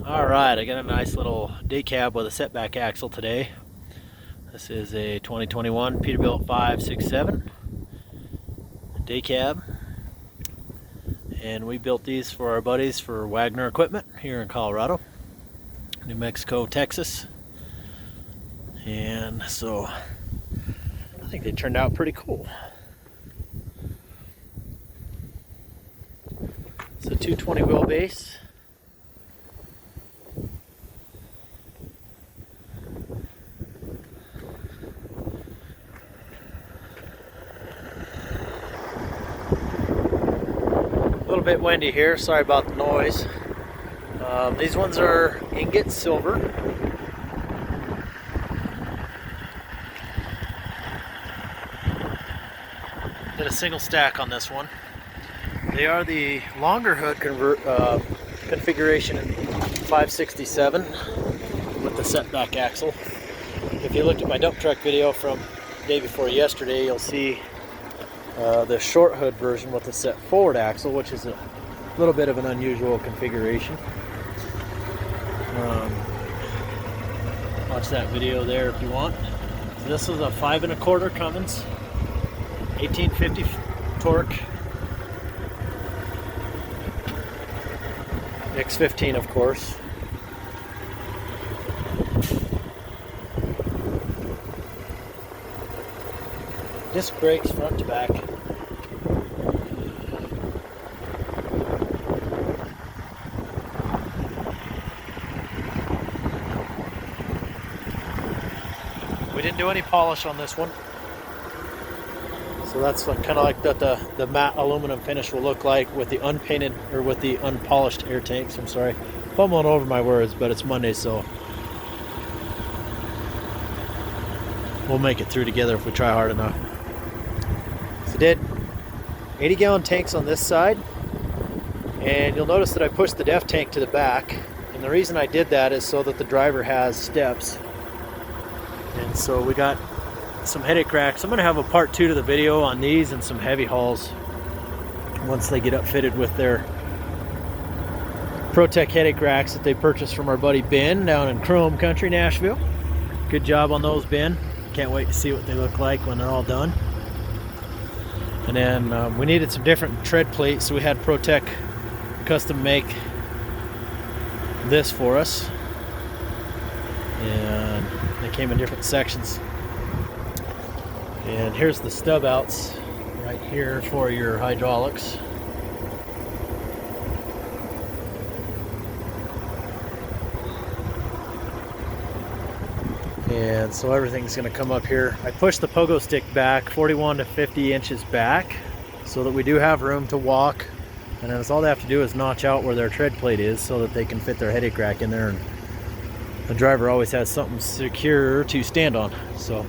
Alright, I got a nice little day cab with a setback axle today. This is a 2021 Peterbilt 567 day cab. And we built these for our buddies for Wagner Equipment here in Colorado, New Mexico, Texas. And so I think they turned out pretty cool. It's a 220 wheelbase. A little bit windy here, sorry about the noise. These ones are Ingot silver. Did a single stack on this one. They are the longer hood configuration in 567 with the setback axle. If you looked at my dump truck video from the day before yesterday, you'll see the short hood version with the set forward axle, which is a little bit of an unusual configuration. Watch that video there if you want. So this is a 5 1/4 Cummins, 1850 torque, X15 of course. Disc brakes front to back. We didn't do any polish on this one, so that's kind of like the matte aluminum finish will look like with the unpainted or with the unpolished air tanks. I'm sorry, fumbling over my words, but it's Monday, so we'll make it through together if we try hard enough. So did 80-gallon tanks on this side, and you'll notice that I pushed the def tank to the back, and the reason I did that is so that the driver has steps. And so we got some headache racks. I'm going to have a part 2 to the video on these and some heavy hauls once they get upfitted with their ProTech headache racks that they purchased from our buddy Ben down in Chrome Country, Nashville. Good job on those, Ben. Can't wait to see what they look like when they're all done. And then we needed some different tread plates, so we had ProTech custom make this for us. And they came in different sections. And here's the stub outs right here for your hydraulics. And so everything's going to come up here. I pushed the pogo stick back 41 to 50 inches back so that we do have room to walk. And then all they have to do is notch out where their tread plate is so that they can fit their headache rack in there. And the driver always has something secure to stand on. So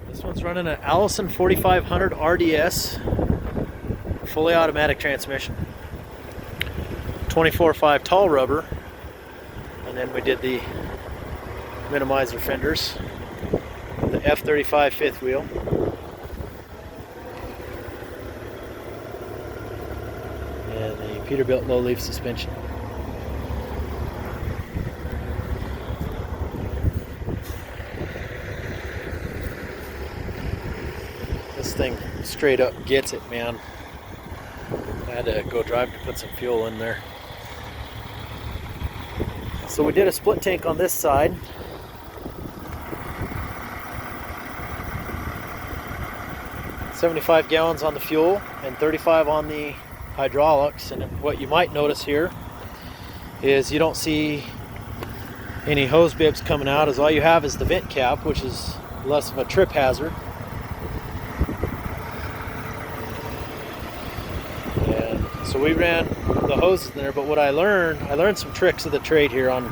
this one's running an Allison 4500 RDS fully automatic transmission, 24.5 tall rubber, and then we did the minimizer fenders, the F35 fifth wheel, and the Peterbilt low leaf suspension. This thing straight up gets it, man. I had to go drive to put some fuel in there. So we did a split tank on this side. $75 gallons on the fuel and 35 on the hydraulics. And what you might notice here is you don't see any hose bibs coming out, as all you have is the vent cap, which is less of a trip hazard. So we ran the hoses in there, but what I learned some tricks of the trade here on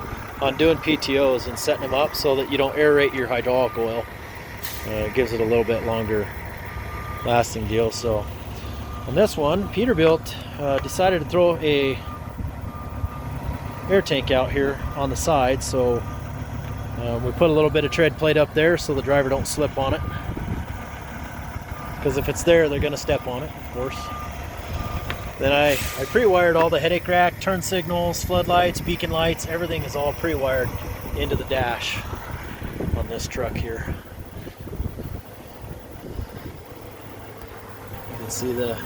doing PTOs and setting them up so that you don't aerate your hydraulic oil. It gives it a little bit longer lasting deal. So on this one, Peterbilt decided to throw a air tank out here on the side, so we put a little bit of tread plate up there so the driver don't slip on it. because if it's there, they're going to step on it, of course. Then I pre-wired all the headache rack, turn signals, floodlights, beacon lights, everything is all pre-wired into the dash on this truck here. You can see the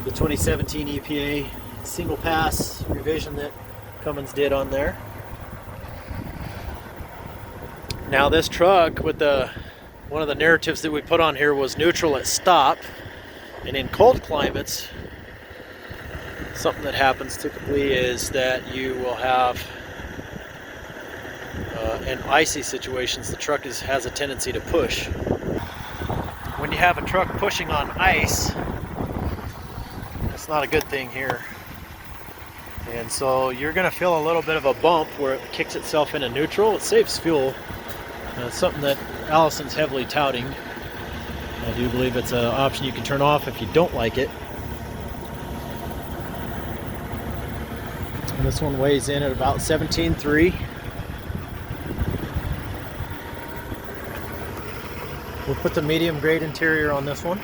2017 EPA single pass revision that Cummins did on there. Now this truck, with one of the narratives that we put on here was neutral at stop, and in cold climates, something that happens typically is that you will have in icy situations, the truck has a tendency to push. When you have a truck pushing on ice, it's not a good thing here. And so you're going to feel a little bit of a bump where it kicks itself into neutral. It saves fuel. It's something that Allison's heavily touting. I do believe it's an option you can turn off if you don't like it. And this one weighs in at about 17.3. We'll put the medium grade interior on this one.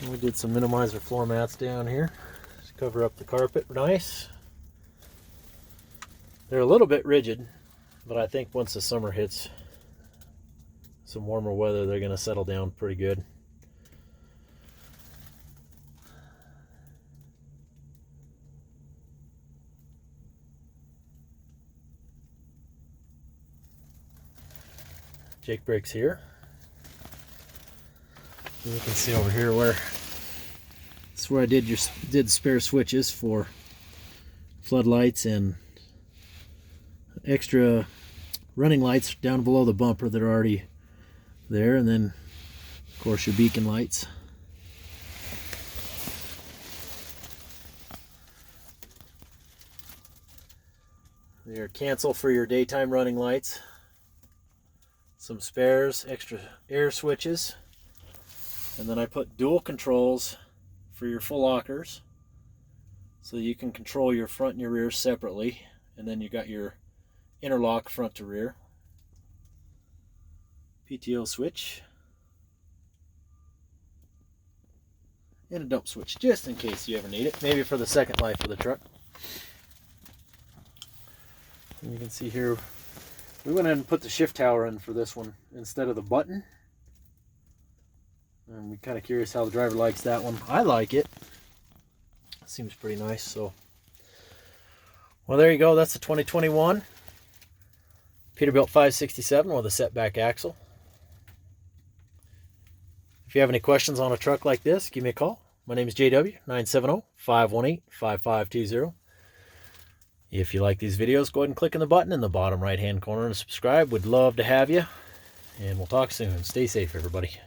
We did some minimizer floor mats down here to cover up the carpet nice. They're a little bit rigid, but I think once the summer hits, some warmer weather, they're going to settle down pretty good. Jake brakes here. And you can see over here where that's where I did spare switches for floodlights and extra running lights down below the bumper that are already there, and then of course your beacon lights. Your cancel for your daytime running lights, some spares, extra air switches, and then I put dual controls for your full lockers so you can control your front and your rear separately, and then you got your interlock front to rear. PTO switch and a dump switch just in case you ever need it, maybe for the second life of the truck. And you can see here we went ahead and put the shift tower in for this one instead of the button, and we're kind of curious how the driver likes that one. I like it. Seems pretty nice. So well, there you go. That's the 2021 Peterbilt 567 with a setback axle. If you have any questions on a truck like this, give me a call. My name is JW, 970-518-5520. If you like these videos, go ahead and click on the button in the bottom right hand corner and subscribe. We'd love to have you. And we'll talk soon. Stay safe, everybody.